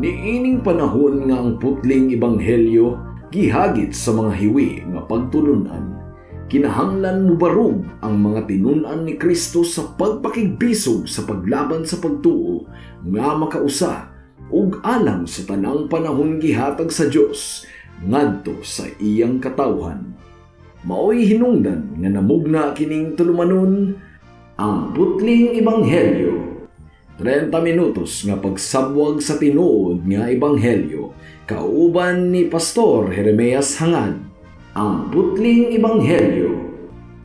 Niining panahon nga ang putling ebanghelyo gihagit sa mga hiwi nga pagtulunan. Kinahanglan mo barug ang mga tinunan ni Kristo sa pagpakigbisog sa paglaban sa pagtuo nga makausa ug alang sa tanang panahon gihatag sa Dios ngadto sa iyang katawhan. Maoy hinungdan nga namugna kining tulumanon ang putling ebanghelyo. 30 minutos nga pagsabwag sa tinuod nga ebanghelyo kauban ni Pastor Jeremias Hangad. Ang putling ebanghelyo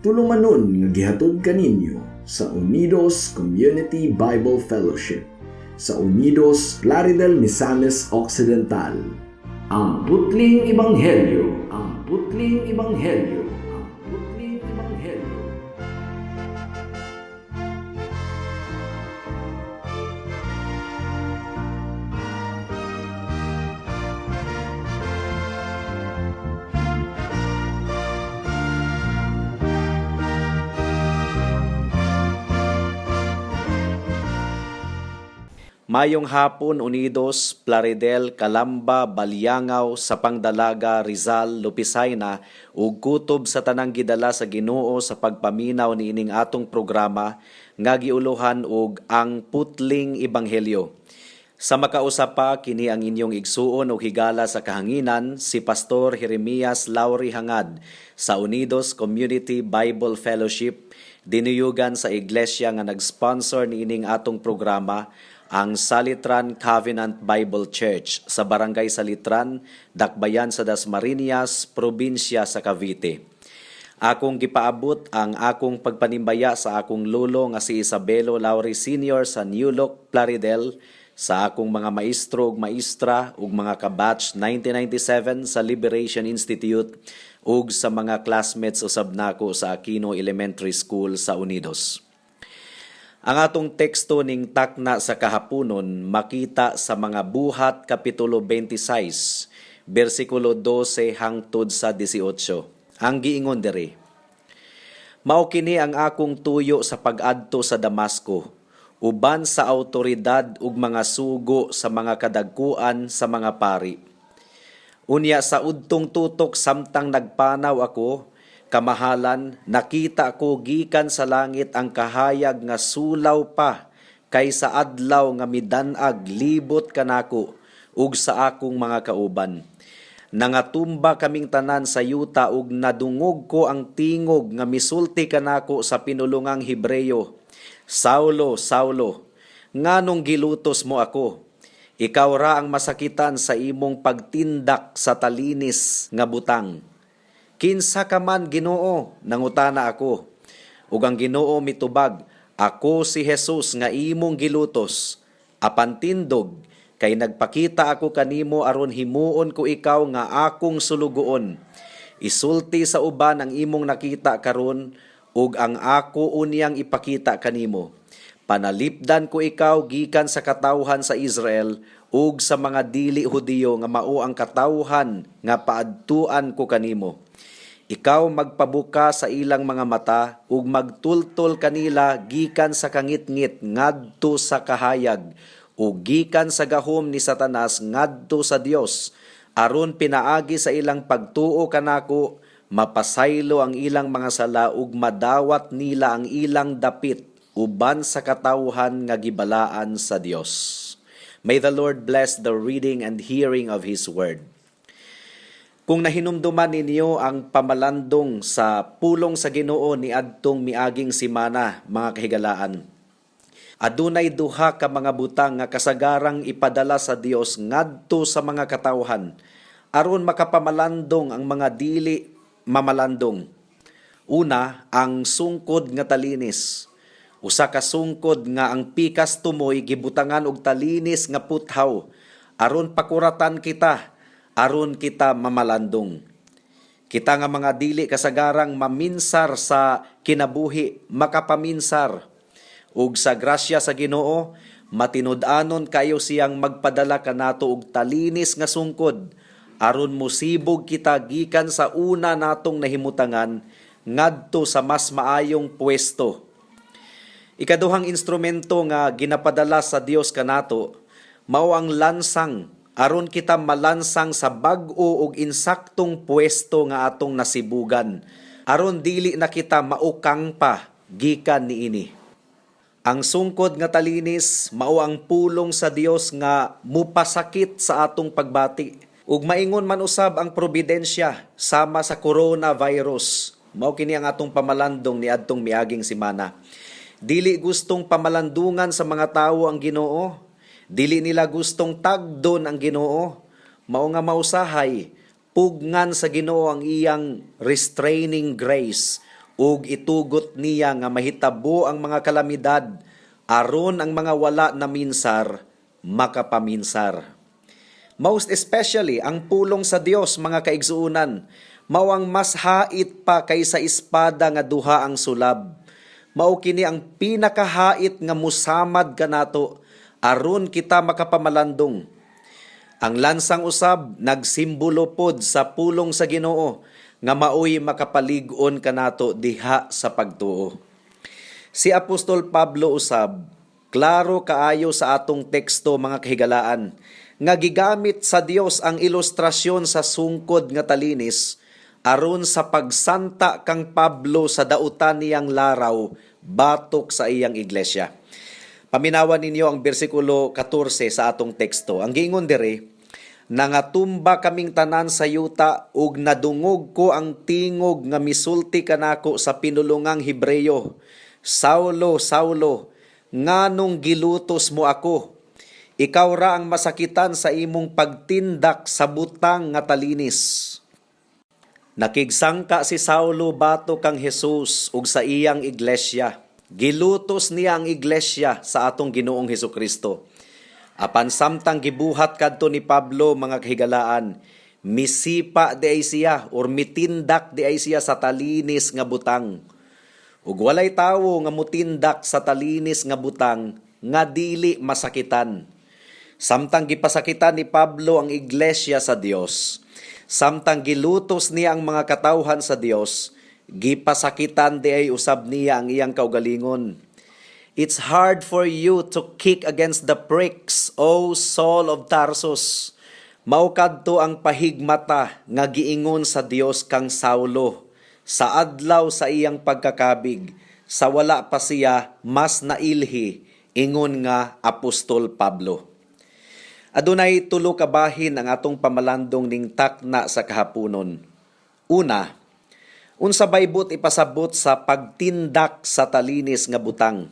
tulumanon nga gihatod kaninyo sa Unidos Community Bible Fellowship sa Unidos Plaridel, Misamis Occidental. Ang putling ebanghelyo, ang putling ebanghelyo, ang putling ebanghelyo. Mayong hapon, Unidos, Plaridel, Calamba, Balyangaw, Sapangdalaga, Rizal, Lupisayna ug kutob sa tanang gidala sa Ginoo sa pagpaminaw niining atong programa nga giuluhan og ang putling ebanghelyo. Sa makausapa kini ang inyong igsuon og higala sa kahanginan si Pastor Jeremias Lauri Hangad sa Unidos Community Bible Fellowship, dinuyugan sa iglesia nga nag-sponsor niining atong programa, ang Salitran Covenant Bible Church sa Barangay Salitran, Dakbayan sa Dasmariñas, Probinsya sa Cavite. Akong gipaabot ang akong pagpanimbaya sa akong lolo nga si Isabelo Lauri Sr. sa New Loc, Plaridel, sa akong mga maestro ug maestra ug mga kabatch 1997 sa Liberation Institute ug sa mga classmates usab nako sa Aquino Elementary School sa Unidos. Ang atong teksto ning takna sa kahaponon makita sa mga Buhat Kapitulo 26, versikulo 12 hangtod sa 18. Ang giingon diri: Mao kini ang akong tuyo sa pag-adto sa Damasco, uban sa awtoridad ug mga sugo sa mga kadagkuan sa mga pari. Unya sa udtong tutok samtang nagpanaw ako, kamahalan, nakita ko gikan sa langit ang kahayag nga sulaw pa kaysa adlaw nga midanag libot kanako ug sa akong mga kauban. Nangatumba kaming tanan sa yuta ug nadungog ko ang tingog nga misulti kanako sa pinulungang Hebreyo. Saulo, Saulo, nganong gilutos mo ako? Ikaw ra ang masakitan sa imong pagtindak sa talinis nga butang. Kinsa ka man, Ginoo, nangutana ako. Ug ang Ginoo mitubag, ako si Jesus nga imong gilutos. Apan tindog, kay nagpakita ako kanimo aron himuon ko ikaw nga akong sulugoon. Isulti sa uban ang imong nakita karon ug ang ako unyang ipakita kanimo. Panalipdan ko ikaw gikan sa katawhan sa Israel ug sa mga dili Hudiyo nga mao ang katawhan nga paadtuan ko kanimo. Ikaw magpabuka sa ilang mga mata ug magtultol kanila gikan sa kangitngit ngadto sa kahayag ug gikan sa gahom ni Satanas ngadto sa Dios aron pinaagi sa ilang pagtuo kanako, mapasaylo ang ilang mga sala ug madawat nila ang ilang dapit uban sa katawhan nga gibalaan sa Dios. May the Lord bless the reading and hearing of His word. Kung nahinumduman ninyo ang pamalandong sa pulong sa Ginoo ni adtong miaging simana, mga kahigalaan, adunay duha ka mga butang nga kasagarang ipadala sa Dios ngadto sa mga katawhan aron makapamalandong ang mga dili mamalandong. Una, ang sungkod nga talinis. Usa ka sungkod nga ang pikas tumoy gibutangan og talinis nga puthaw aron pakuratan kita, aron kita mamalandong. Kita nga mga dili kasagarang maminsar sa kinabuhi, makapaminsar. Ug sa grasya sa Ginoo, matinud-anon kayo siyang magpadala kanato og talinis nga sungkod, aron musibog kita gikan sa una natong nahimutangan ngadto sa mas maayong pwesto. Ikaduhang instrumento nga ginapadala sa Dios kanato mao ang lansang aron kita malansang sa bag-o ug insaktong pwesto nga atong nasibugan aron dili na kita maukang pa gikan niini. Ang sungkod nga talinis mao ang pulong sa Dios nga mupasakit sa atong pagbati ug maingon man usab ang probidensya sama sa coronavirus. Mao kini ang atong pamalandong niadtong miaging semana. Dili gustong pamalandungan sa mga tawo ang Ginoo. Dili nila gustong tagdon ang Ginoo. Mao nga mausahay pugngan sa Ginoo ang iyang restraining grace ug itugot niya nga mahitabo ang mga kalamidad aron ang mga wala na minsar makapaminsar. Most especially ang pulong sa Dios, mga kaigsuunan, mao ang mas hait pa kaysa espada nga duha ang sulab. Mao kini ang pinakahait nga musamad kanato aron kita makapamalandong. Ang lansang usab nagsimbolo pod sa pulong sa Ginoo nga maoy makapalig-on kanato diha sa pagtuo. Si Apostol Pablo usab, klaro kaayo sa atong teksto, mga kahigalaan, nga gigamit sa Dios ang ilustrasyon sa sungkod nga talinis aron sa pagsanta kang Pablo sa dautan niyang laraw batok sa iyang iglesia. Paminawan ninyo ang bersikulo 14 sa atong teksto. Ang giingon diri, nangatumba kaming tanan sa yuta ug nadungog ko ang tingog nga misulti kanako sa pinulungang Hebreyo. Saulo, Saulo, nganong gilutos mo ako? Ikaw ra ang masakitan sa imong pagtindak sa butang nga talinis. Nakigsangka si Saulo batok kang Jesus ug sa iyang iglesia. Gilutos niya ang iglesia sa atong Ginoong Hesukristo. Apan samtang gibuhat kadto ni Pablo, mga kahigalaan, misipa di ay siya or mitindak di ay siya sa talinis nga butang. Ug walay tawo nga mutindak sa talinis nga butang nga dili masakitan. Samtang gipasakitan ni Pablo ang iglesia sa Dios, samtang gilutos niya ang mga katawhan sa Dios, gipasakitan di ay usab niya ang iyang kaugalingon. It's hard for you to kick against the pricks, O Saul of Tarsus. Mao kadto ang pahigmata nga giingon sa Dios kang Saulo sa adlaw sa iyang pagkakabig, sa wala pa siya mas nailhi, ingon nga Apostol Pablo. Adunay tulo ka bahin ang atong pamalandong ning takna sa kahaponon. Una, unsa baybot ipasabot sa pagtindak sa talinis nga butang.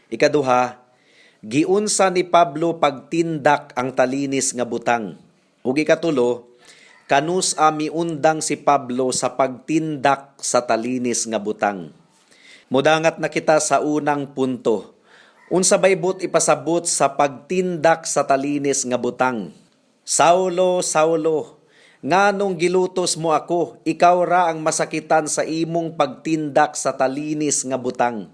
Ikaduha, giunsa ni Pablo pagtindak ang talinis nga butang. Ug ikatulo, kanus-a miundang si Pablo sa pagtindak sa talinis nga butang. Mudangat na kita sa unang punto. Unsa baybot ipasabot sa pagtindak sa talinis nga butang. Saulo, Saulo, nganong gilutos mo ako? Ikaw ra ang masakitan sa imong pagtindak sa talinis nga butang.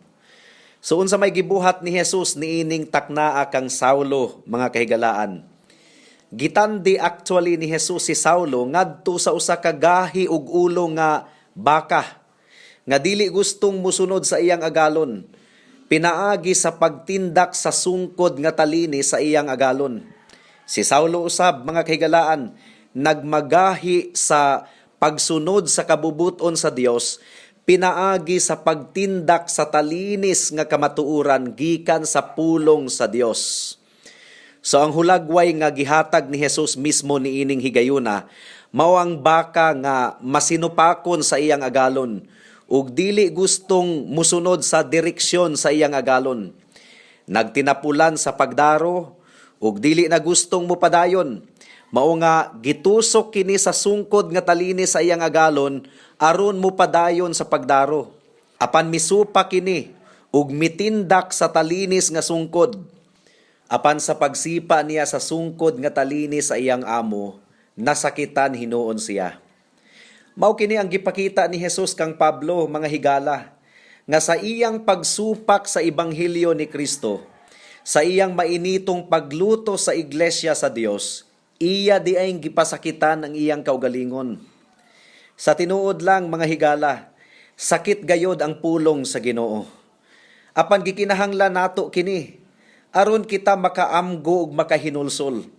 So unsa may gibuhat ni Jesus niining taknaa kang Saulo, mga kahigalaan. Gitandi actually ni Jesus si Saulo ngadto sa usa ka gahi ug ulo nga baka nga dili gustong musunod sa iyang agalon. Pinaagi sa pagtindak sa sungkod nga talinis sa iyang agalon. Si Saulo usab, mga kahigalaan, nagmagahi sa pagsunod sa kabubuton sa Dios, pinaagi sa pagtindak sa talinis nga kamatuuran gikan sa pulong sa Dios. So ang hulagway nga gihatag ni Jesus mismo niining higayuna, mao ang baka nga masinupakon sa iyang agalon ug dili gustong musunod sa direksyon sa iyang agalon. Nagtinapulan sa pagdaro ug dili na gustong mupadayon. Mao nga gitusok kini sa sungkod nga talinis sa iyang agalon aron mupadayon sa pagdaro. Apan misupa kini ug mitindak sa talinis nga sungkod. Apan sa pagsipa niya sa sungkod nga talinis sa iyang amo, nasakitan hinuon siya. Mao kini ang gipakita ni Jesus kang Pablo, mga higala, nga sa iyang pagsupak sa ebanghelyo ni Kristo, sa iyang mainitong pagluto sa iglesia sa Dios, iya di ay gipasakitan ang iyang kaugalingon. Sa tinuod lang, mga higala, sakit gayod ang pulong sa Ginoo. Apan gikinahanglan nato kini, aron kita makaamgo ug makahinulsol.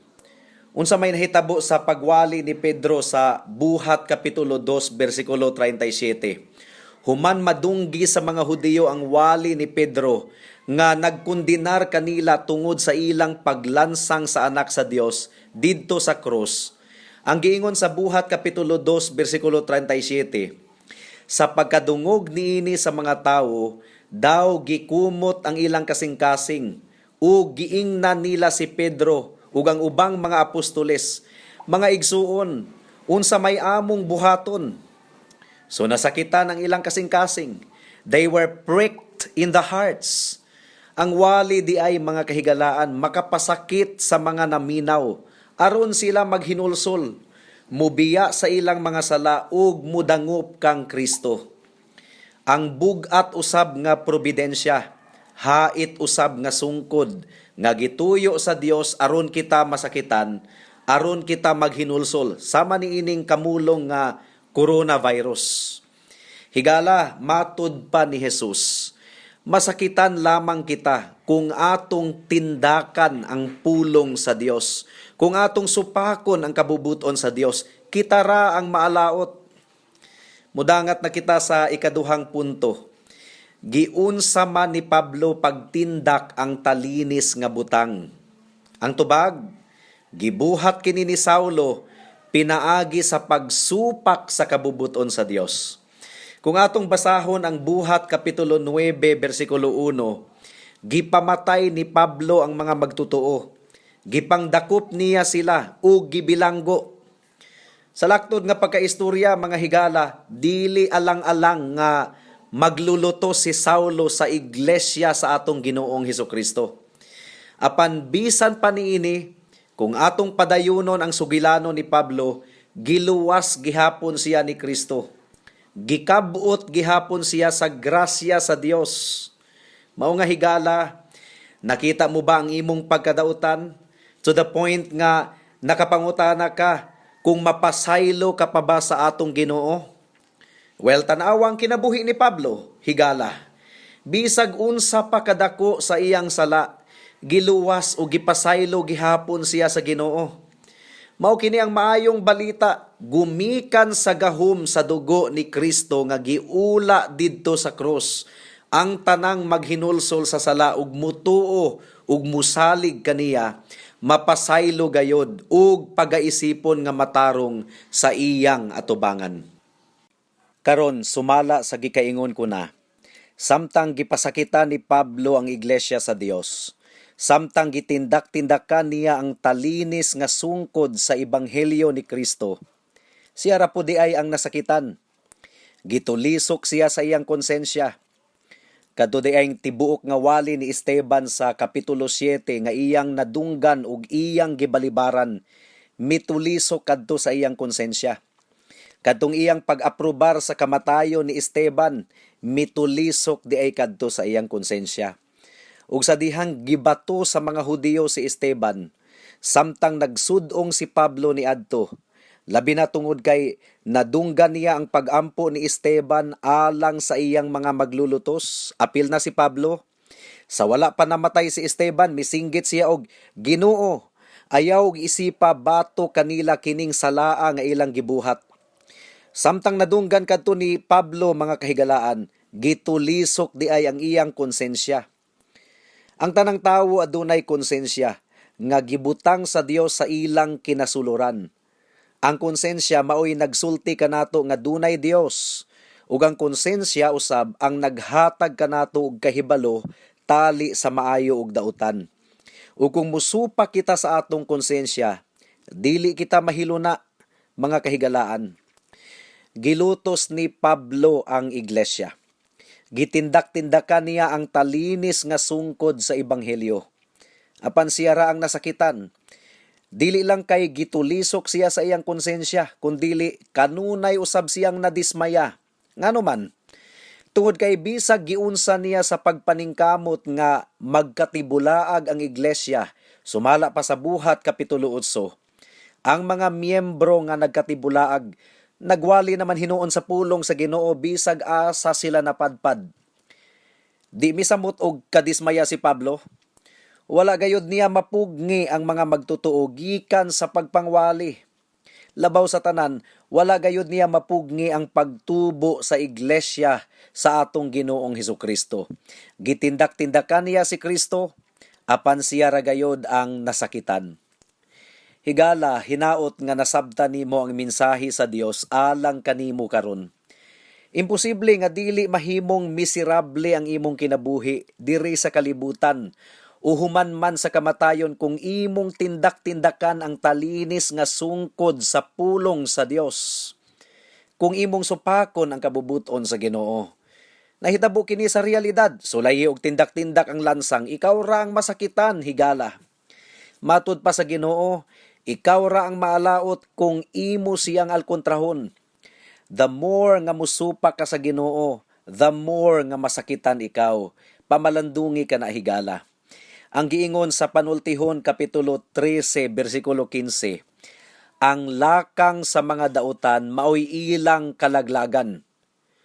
Unsa may nahitabo sa pagwali ni Pedro sa Buhat Kapitulo 2 versikulo 37. Human madunggi sa mga Hudiyo ang wali ni Pedro nga nagkundinar kanila tungod sa ilang paglansang sa anak sa Dios didto sa krus. Ang giingon sa Buhat Kapitulo 2 versikulo 37, sa pagkadungog niini sa mga tawo, daw gikumot ang ilang kasing-kasing, ug giingnan nila si Pedro ug ang ubang mga apostoles, mga igsuon, unsa may among buhaton. So nasakitan ang ilang kasing-kasing. They were pricked in the hearts. Ang wali di ay mga kahigalaan, makapasakit sa mga naminaw, aron sila maghinulsol, mubiya sa ilang mga sala ug mudangop kang Kristo. Ang bugat usab nga probidensya, hait usab nga sungkod, nga gituyo sa Dios aron kita masakitan, aron kita maghinulsol, sama ni ining kamulong nga coronavirus. Higala, matud pa ni Jesus, masakitan lamang kita kung atong tindakan ang pulong sa Dios, kung atong supakon ang kabubuton sa Dios, kita ra ang maalaot. Mudangat na kita sa ikaduhang punto. Giunsa man ni Pablo pagtindak ang talinis nga butang. Ang tubag, gibuhat kini ni Saulo, pinaagi sa pagsupak sa kabubuton sa Dios. Kung atong basahon ang Buhat Kapitulo 9 versikulo 1, gipamatay ni Pablo ang mga magtutuo, gipangdakop niya sila ug gibilanggo. Sa laktod nga pagkaistorya, mga higala, dili alang-alang nga magluluto si Saulo sa iglesia sa atong Ginoong Hesukristo. Apan bisan pa niini, kung atong padayunon ang sugilano ni Pablo, giluwas gihapon siya ni Kristo. Gikabuot gihapon siya sa grasya sa Dios. Mao nga higala, nakita mo ba ang imong pagkadautan? To the point nga nakapangutana ka, kung mapasaylo ka pa ba sa atong Ginoo? Well, tanawang kinabuhi ni Pablo, higala. Bisag unsa pa kadako sa iyang sala, giluwas o gipasaylo gihapon siya sa Ginoo. Mao kini ang maayong balita, gumikan sa gahom sa dugo ni Kristo nga giula didto sa krus, ang tanang maghinulsol sa sala ug mutuo ug musalig kaniya, mapasaylo gayod ug pagaisipon nga matarong sa iyang atubangan. Karon sumala sa gikaingon ko na, samtang gipasakita ni Pablo ang iglesia sa Dios, samtang gitindak-tindakan niya ang talinis nga sungkod sa ebanghelyo ni Kristo, siya ra pud ay ang nasakitan. Gitulisok siya sa iyang konsensya. Kadto di ay tibuok nga wali ni Esteban sa Kapitulo 7 nga iyang nadunggan ug iyang gibalibaran, mitulisok kadto sa iyang konsensya. Kadtong iyang pag-aprobar sa kamatayon ni Esteban, mitulisok di ay kadto sa iyang konsensya. Ug sa dihang gibato sa mga Hudiyo si Esteban, samtang nagsudong si Pablo ni adto, labi na tungod kay nadunggan niya ang pag-ampo ni Esteban alang sa iyang mga maglulutos. Apil na si Pablo. Sa wala pa namatay si Esteban, misinggit siya og, Ginoo, ayaw og isipa bato kanila kining salaa nga ilang gibuhat. Samtang nadunggan kadto ni Pablo, mga kahigalaan, gitulisok di ay ang iyang konsensya. Ang tanang tawo adunay konsensya nga gibutang sa Dios sa ilang kinasuluran. Ang konsensya mao'y nagsulti kanato nga dunay Dios, ug ang konsensya usab ang naghatag kanato og kahibalo tali sa maayo ug dautan. Ug kung musupa kita sa atong konsensya, dili kita mahiluna, mga kahigalaan. Gilutos ni Pablo ang iglesia. Gitindak-tindakan niya ang talinis nga sungkod sa ebanghelyo. Apan siya ra ang nasakitan. Dili lang kay gitulisok siya sa iyang konsensya, kundili kanunay usab siyang nadismaya. Ngano man, tungod kay bisag giunsa niya sa pagpaningkamot nga magkatibulaag ang iglesia, sumala pa sa Buhat Kapitulo 8, ang mga miyembro nga nagkatibulaag, nagwali naman hinuon sa pulong sa Ginoo bisag asa sila napadpad. Di misamot og kadismaya si Pablo. Wala gayud niya mapugni ang mga magtutuo gikan sa pagpangwali. Labaw sa tanan, wala gayud niya mapugni ang pagtubo sa iglesia sa atong Ginoong Hesukristo. Gitindak-tindakan niya si Kristo, apan siya ra gayud ang nasakitan. Higala, hinaot nga nasabtan nimo ang mensahe sa Dios alang kanimo karon. Imposible nga dili mahimong miserable ang imong kinabuhi diri sa kalibutan o human man sa kamatayon kung imong tindak-tindakan ang talinis nga sungkod sa pulong sa Dios. Kung imong supakon ang kabubuton sa Ginoo. Nahitabo kini sa realidad, sulayi og tindak-tindak ang lansang, ikaw ra ang masakitan, higala. Matud pa sa Ginoo, ikaw ra ang maalaot kung imo siyang alkontrahon. The more nga musupak ka sa Ginoo, the more nga masakitan ikaw. Pamalandungi ka na, higala. Ang giingon sa Panultihon Kapitulo 13, versikulo 15, ang lakang sa mga dautan maoy ilang kalaglagan.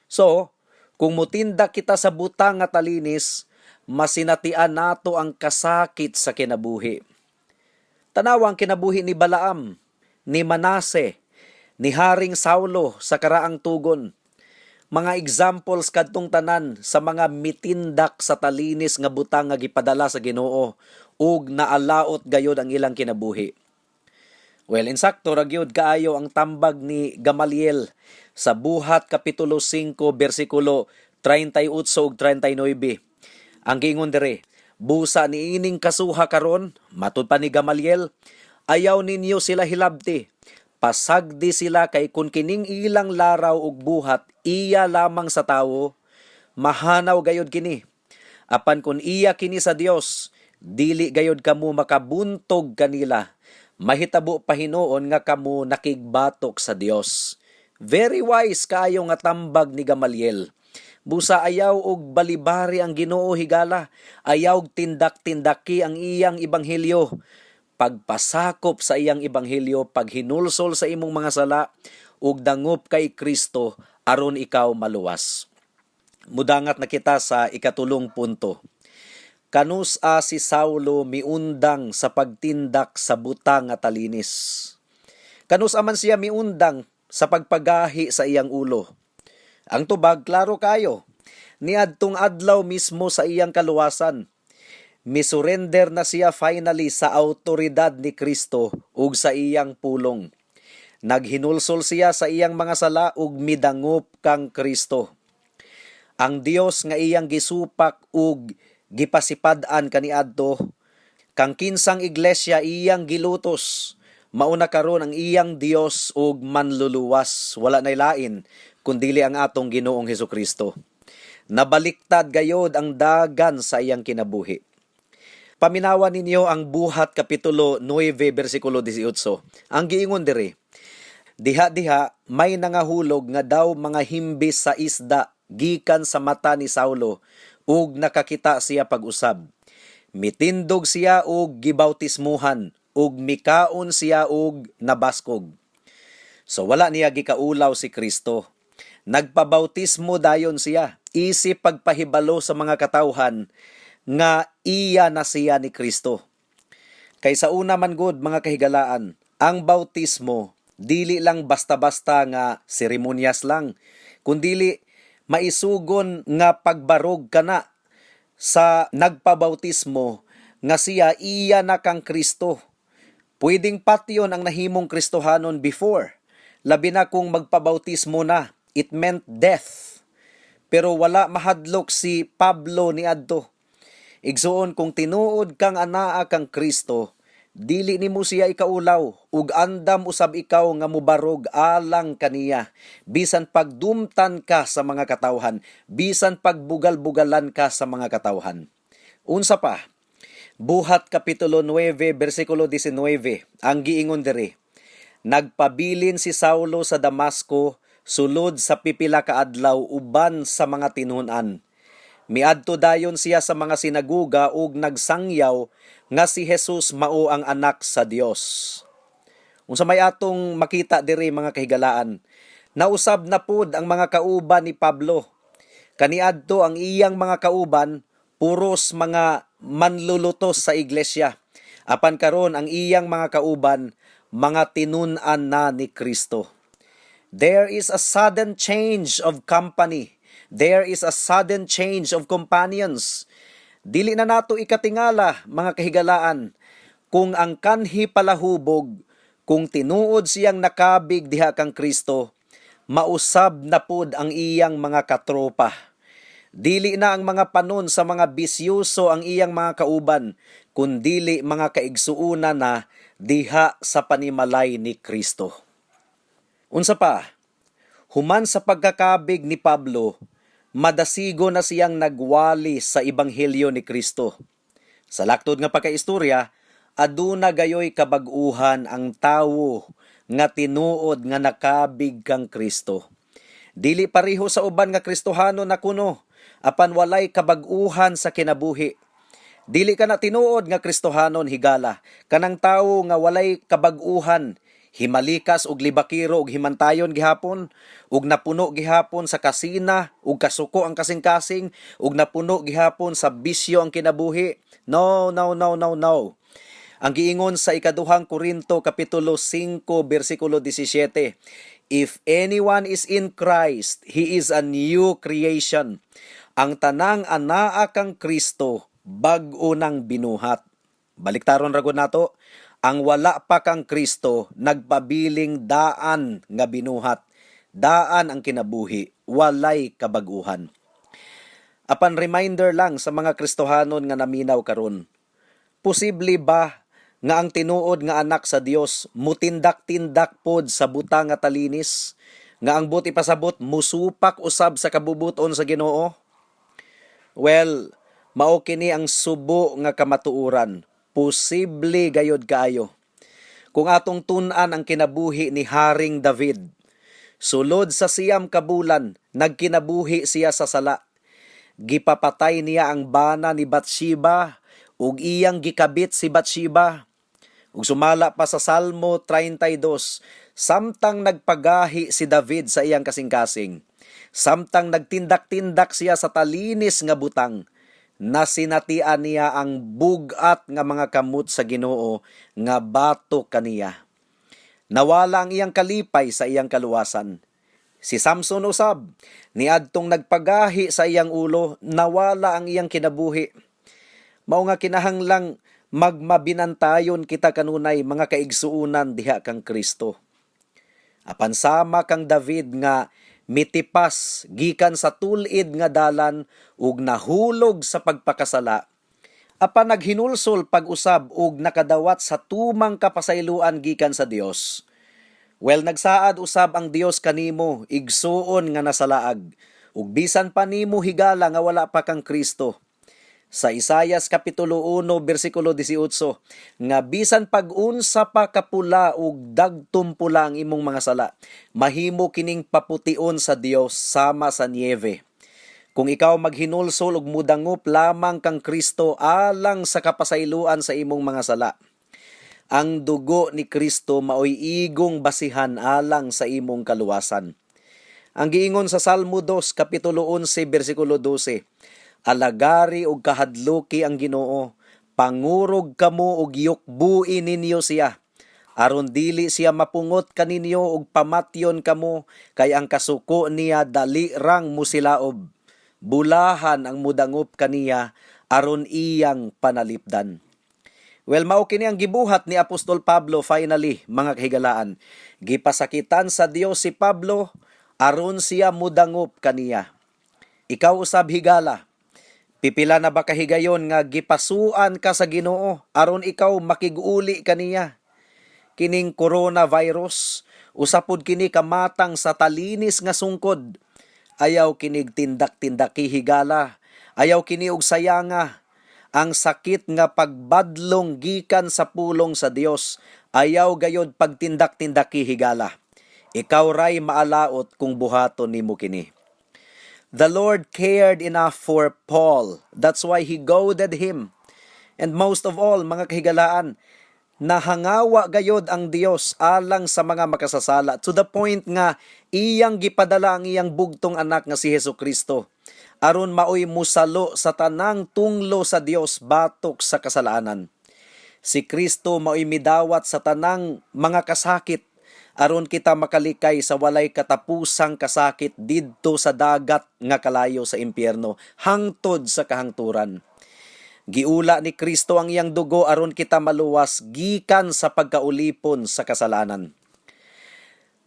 So, kung mutinda kita sa butang nga talinis, masinatian nato ang kasakit sa kinabuhi. Tanawa ang kinabuhi ni Balaam, ni Manase, ni Haring Saulo sa karaang tugon. Mga examples kadtong tanan sa mga mitindak sa talinis nga butang nga gipadala sa Ginoo ug naalaot gayod ang ilang kinabuhi. Well, insakto ra gyud kaayo ang tambag ni Gamaliel sa Buhat Kapitulo 5 bersikulo 38 ug 39. Ang giingon dire, busa niining kasuha karon, matud pa ni Gamaliel, ayaw ninyo sila hilabti. Pasagdi sila kay kun kining ilang laraw ug buhat iya lamang sa tawo, mahanaw gayod kini. Apan kun iya kini sa Dios, dili gayod kamo makabuntog kanila. Mahitabo pa hinuon nga kamo nakigbatok sa Dios. Very wise kaayo nga tambag ni Gamaliel. Busa ayaw og balibari ang Ginoo, higala. Ayaw tindak-tindaki ang iyang ebanghelyo. Pagpasakop sa iyang ebanghelyo, paghinulsol sa imong mga sala, ug dangop kay Kristo aron ikaw maluwas. Mudangat na kita sa ikatulong punto. Kanusa si Saulo miundang sa pagtindak sa butang nga talinis. Kanusa man siya miundang sa pagpagahi sa iyang ulo. Ang tubag klaro kayo. Niadtong adlaw mismo sa iyang kaluwasan, misurrender na siya finally sa autoridad ni Kristo ug sa iyang pulong. Naghinulsol siya sa iyang mga sala ug midangop kang Kristo. Ang Dios nga iyang gisupak ug gipasipad-an kaniadto, kang kinsang iglesia iyang gilutos, mauna karon ang iyang Dios ug manluluwas, wala nay lain kundili ang atong Ginoong Hesukristo. Nabaliktad gayod ang dagan sa iyang kinabuhi. Paminawan ninyo ang Buhat Kapitulo 9, versikulo 18. Ang giingon dire, diha-diha may nangahulog nga daw mga himbis sa isda gikan sa mata ni Saulo ug nakakita siya pag-usab. Mitindog siya ug gibautismuhan ug mikaon siya ug nabaskog. So wala niya gikaulaw si Kristo. Nagpabautismo dayon siya, isip pagpahibalo sa mga katawhan nga iya na siya ni Kristo. Kaysa una man gud mga kahigalaan, ang bautismo dili lang basta-basta nga seremonyas lang, kundili maisugon nga pagbarog kana sa nagpabautismo nga siya iya na kang Kristo. Pwedeng patyon ang nahimong Kristohanon before, labi na kung magpabautismo na, it meant death. Pero wala mahadlok si Pablo ni adto. Igsuon kung tinuod kang anaa kang Kristo, dili nimo siya ikaulaw ug andam usab ikaw nga mubarog alang kaniya, bisan pagdumtan ka sa mga katawhan, bisan pagbugal-bugalan ka sa mga katawhan. Unsa pa? Buhat Kapitulo 9, versikulo 19, ang giingon diri, nagpabilin si Saulo sa Damasco sulod sa pipila ka adlaw uban sa mga tinun-an. Miadto dayon siya sa mga sinaguga ug nagsangyaw nga si Jesus mao ang anak sa Dios. Unsa may atong makita diri mga kahigalaan, nausab na pud ang mga kauban ni Pablo. Kaniadto ang iyang mga kauban puros mga manlulutos sa iglesia. Apan karon ang iyang mga kauban, mga tinun-an na ni Kristo. There is a sudden change of company. There is a sudden change of companions. Dili na nato ikatingala, mga kahigalaan, kung ang kanhi palahubog, kung tinuod siyang nakabig diha kang Kristo, mausab na pud ang iyang mga katropa. Dili na ang mga panon sa mga bisyuso ang iyang mga kauban, kundili mga kaigsuuna na diha sa panimalay ni Kristo. Unsa pa, human sa pagkakabig ni Pablo, madasigo na siyang nagwali sa ebanghelyo ni Kristo. Sa laktod nga pagkaistorya, aduna gayoy kabag-uhan ang tawo nga tinuod nga nakabig kang Kristo. Dili pareho sa uban nga Kristohano na kuno, apan walay kabag-uhan sa kinabuhi. Dili ka na tinuod nga Kristohanon higala, kanang tawo nga walay kabag-uhan, himalikas og libakiro og himantayon gihapon, ug napuno gihapon sa kasina ug kasuko ang kasing-kasing, ug napuno gihapon sa bisyo ang kinabuhi. No. Ang giingon sa ikaduhang Korinto kapitulo 5 bersikulo 17, if anyone is in Christ, he is a new creation. Ang tanang anaa kang Kristo, bag-o nang binuhat. Baliktaron ragod nato, ang wala pa kang Kristo, nagpabiling daan nga binuhat. Daan ang kinabuhi, walay kabag-uhan. Apan reminder lang sa mga Kristohanon nga naminaw karon. Posible ba nga ang tinuod nga anak sa Dios mutindak-tindak pod sa buta nga talinis, nga ang buti pasabot musupak usab sa kabubuton sa Ginoo? Well, mao kini ang subo nga kamatuoran. Posible gayod kaayo. Kung atong tun-an ang kinabuhi ni Haring David, sulod sa siyam ka bulan, nagkinabuhi siya sa sala. Gipapatay niya ang bana ni Bathsheba, ug iyang gikabit si Bathsheba. Ug sumala pa sa Salmo 32, samtang nagpagahi si David sa iyang kasing-kasing, samtang nagtindak-tindak siya sa talinis nga butang, nasinatian niya ang bugat nga mga kamot sa Ginoo nga batok kaniya. Nawala ang iyang kalipay sa iyang kaluwasan. Si Samson usab, niadtong nagpagahi sa iyang ulo, nawala ang iyang kinabuhi. Mao nga kinahanglang magmabinantayon kita kanunay mga kaigsuunan diha kang Kristo. Apan sama kang David nga mitipas gikan sa tulid nga dalan ug nahulog sa pagpakasala. Apan naghinulsol pag-usab ug nakadawat sa tumang kapasayloan gikan sa Dios. Well, nagsaad usab ang Dios kanimo, igsuon nga nasalaag, ug bisan pa nimo higala nga wala pa kang Kristo. Sa Isaias kapitulo 1 bersikulo 18, nga bisan pag-unsa pa kapula ug dagtom pula ang imong mga sala, mahimo kining papution sa Dios sama sa niebe. Kung ikaw maghinulsol ug mudangop lamang kang Kristo alang sa kapasayloan sa imong mga sala, ang dugo ni Kristo maoy igong basihan alang sa imong kaluwasan. Ang giingon sa Salmo 2 kapitulo 11 bersikulo 12, alagari ug kahadluki ang Ginoo, pangurog kamo ug yukbui ninyo siya, aron dili siya mapungot kaninyo ug pamatyon kamo, kay ang kasuko niya dali rang musilaob. Bulahan ang mudangop kaniya aron iyang panalipdan. Well, mao kini ang gibuhat ni Apostol Pablo finally, mga kahigalaan. Gipasakitan sa Dios si Pablo aron siya mudangop kaniya. Ikaw usab higala, pipila na ba kahigayon nga gipasuan ka sa Ginoo aron ikaw makig-uli kaniya? Kining coronavirus, usapod kini kamatang sa talinis nga sungkod. Ayaw kinig tindak-tindaki higala, ayaw kini og sayanga. Ang sakit nga pagbadlong gikan sa pulong sa Dios, ayaw gayod pagtindak-tindaki higala. Ikaw ray maalaot kung buhaton nimo kini. The Lord cared enough for Paul. That's why He goaded him. And most of all, mga kahigalaan, nahangawa gayod ang Dios alang sa mga makasasala to the point nga iyang gipadala ang iyang bugtong anak nga si Hesukristo aron maoy musalo sa tanang tunglo sa Dios batok sa kasalanan. Si Kristo maoy midawat sa tanang mga kasakit aron kita makalikay sa walay katapusang kasakit didto sa dagat nga kalayo sa impyerno hangtod sa kahangturan. Giula ni Kristo ang iyang dugo aron kita maluwas gikan sa pagkaulipon sa kasalanan.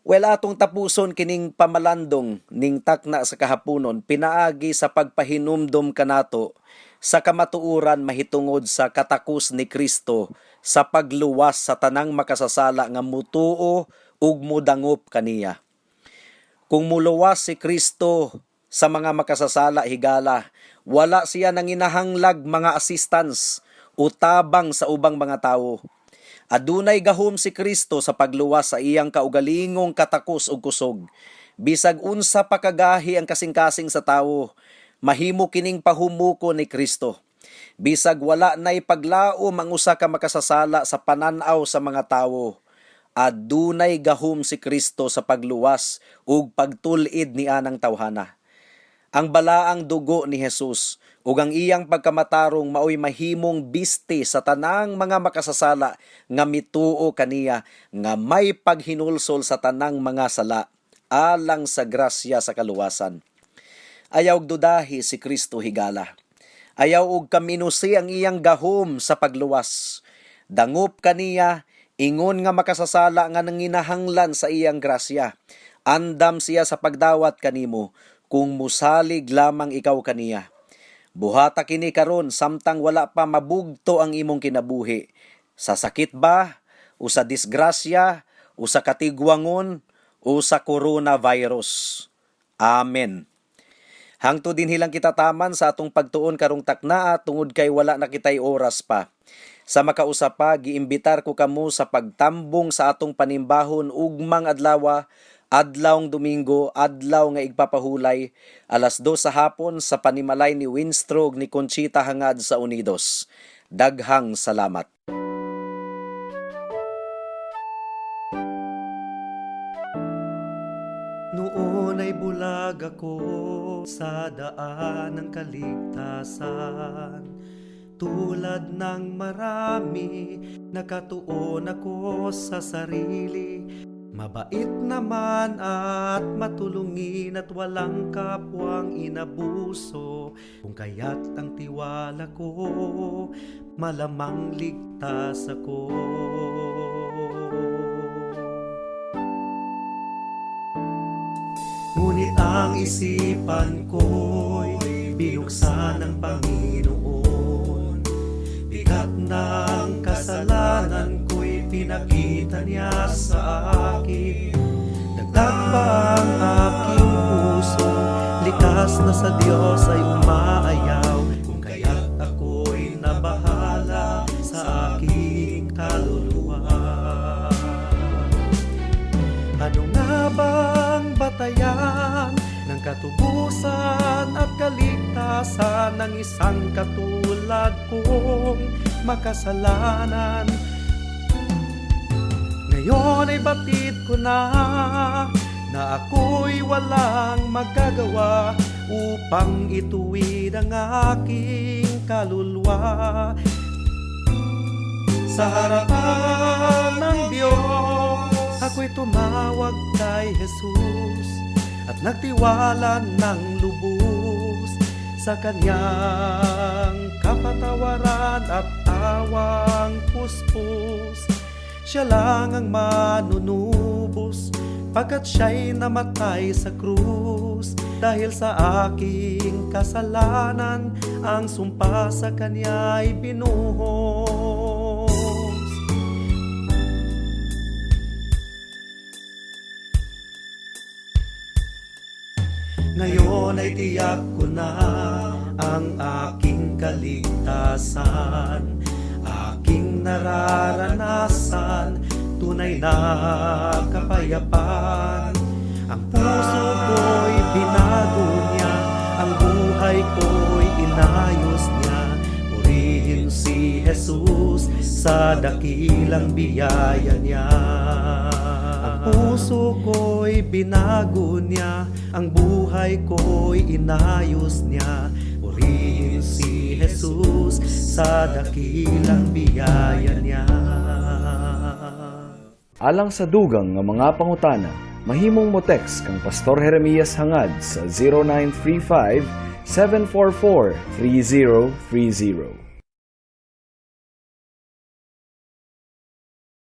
Atong tapuson kining pamalandong ning takna sa kahaponon pinaagi sa pagpahinumdom kanato sa kamatuoran mahitungod sa katakos ni Kristo sa pagluwas sa tanang makasasala nga mutuo ug mudangop kaniya. Kung muluwas si Kristo sa mga makasasala higala, wala siya nanginahanglag mga assistance o tabang sa ubang mga tawo. Adunay gahom si Kristo sa pagluwas sa iyang kaugalingong katakos ug kusog. Bisag unsa pa kagahi ang kasing-kasing sa tawo, mahimo kining pahumuko ni Kristo. Bisag wala nay paglaom ang usa ka makasasala sa pananaw sa mga tawo, adunay gahom si Kristo sa pagluwas ug pagtul-id ni anang tawhana. Ang balaang dugo ni Jesus ug ang iyang pagkamatarong maoy mahimong biste sa tanang mga makasasala nga mituo kaniya nga may paghinulsol sa tanang mga sala alang sa grasya sa kaluwasan. Ayaw dudahi si Kristo higala. Ayaw og kaminusi ang iyang gahom sa pagluwas. Dangop kaniya ingon nga makasasala nga nanginahanglan sa iyang grasya. Andam siya sa pagdawat kanimo kung musalig lamang ikaw kaniya. Buhata kini karon samtang wala pa mabugto ang imong kinabuhi. Sa sakit ba? O sa disgrasya? O sa katigwangon? O sa coronavirus? Amen. Hangtod din hilang kita taman sa atong pagtuon karong taknaa tungod kay wala na kitay oras pa. Sa makausap pa, giimbitar ko kamo sa pagtambong sa atong panimbahon ugmang adlaw, adlawng Domingo, adlaw nga igpapahulay, 2:00 sa hapon sa panimalay ni Winstrog ni Conchita hangad sa Unidos. Daghang salamat. Noon ay bulag ako sa daan ng kaligtasan. Tulad ng marami, nakatuon ako sa sarili. Mabait naman at matulungin at walang kapwang inabuso. Kung kaya't ang tiwala ko, malamang ligtas ako. Ngunit ang isipan ko'y binuksan ng Panginoon. Bigat ng kasalanan ko'y pinakita niya sa akin. Dagdag pa ang aking puso, likas na sa Diyos ay umaayaw. Kung kaya't ako'y nabahala sa aking kaluluwa. Ano nga bang batayan ng katubusan at kaligtasan ng isang katulad kong makasalanan? Ngayon ay batid ko na ako'y walang magagawa upang ituwid ang aking kaluluwa. Sa harapan ng Diyos, ako'y tumawag kay Jesus at nagtiwala ng lubos sa Kanyang kapatawaran at awang puspos. Siya lang ang manunubos pagkat siya'y namatay sa krus. Dahil sa aking kasalanan, ang sumpa sa Kanya'y binuhos. Ngayon ay tiyak ko na ang aking kaligtasan, aking nararanasan, tunay na kapayapaan. Ang puso ko'y binago niya, ang buhay ko'y inayos niya. Purihin si Jesus sa dakilang biyaya niya. Ang puso ko'y binago niya, ang buhay ko'y inayos niya. Purihin si Jesus sa dakilang biyaya niya. Alang sa dugang nga mga pangutana, mahimong mo text kang Pastor Jeremias hangad sa 0935 744 3030.